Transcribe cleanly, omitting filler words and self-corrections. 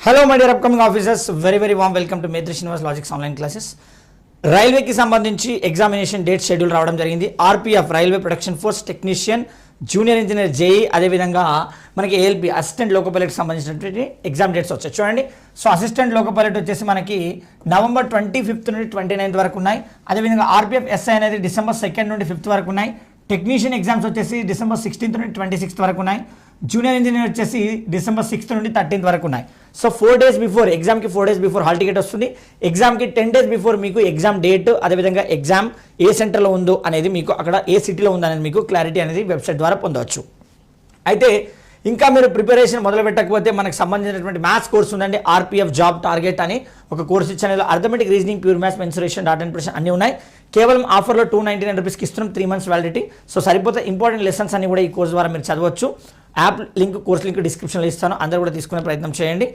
Hello my dear upcoming officers, very warm welcome to Maitri Srinivas logics online classes. రైల్వేకి సంబంధించి examination date schedule రావడం జరిగింది. RPF railway protection force technician, junior engineer JE, అదేవిధంగా మనకి ALP assistant loco పైలట్కి సంబంధించినటువంటి exam dates వచ్చాయి. చూడండి, so assistant loco pilot వచ్చేసి మనకి November 25th నుండి 29th వరకు ఉన్నాయి. అదేవిధంగా ఆర్పీఎఫ్ ఎస్ఐ అనేది December 2nd నుండి 5th వరకు ఉన్నాయి. టెక్నీషియన్ ఎగ్జామ్స్ వచ్చేసి December 16th నుండి 26th వరకు ఉన్నాయి. జూనియర్ ఇంజనీర్ వచ్చేసి December 6th నుండి 13th వరకు ఉన్నాయి. సో 4 days బిఫోర్ ఎగ్జామ్కి 4 days బిఫోర్ హాల్ టికెట్ వస్తుంది. ఎగ్జామ్కి 10 days బిఫోర్ మీకు ఎగ్జామ్ డేట్, అదేవిధంగా ఎగ్జామ్ ఏ సెంటర్లో ఉందో అనేది మీకు, అక్కడ ఏ సిటీలో ఉందనేది మీకు క్లారిటీ అనేది వెబ్సైట్ ద్వారా పొందవచ్చు. అయితే ఇంకా మీరు ప్రిపరేషన్ మొదలు పెట్టకపోతే మనకు సంబంధించినటువంటి మ్యాథ్స్ కోర్స్ ఉందండి. ఆర్పీఎఫ్ జాబ్ టార్గెట్ అని ఒక కోర్స్ ఇచ్చాను. Arithmetic reasoning, pure maths, mensuration, data impression అన్నీ ఉన్నాయి. కేవలం ఆఫర్లో 299 రూపీస్కి ఇస్తున్నాం, 3 months వ్యాలిడిటీ. సో సరిపోతే ఇంపార్టెంట్ లెసన్స్ అన్ని కూడా ఈ కోర్స్ ద్వారా మీరు చదవచ్చు. యాప్ లింక్, కోర్స్ లింక్ డిస్క్రిప్షన్లో ఇస్తాను, అందరూ కూడా తీసుకునే ప్రయత్నం చేయండి.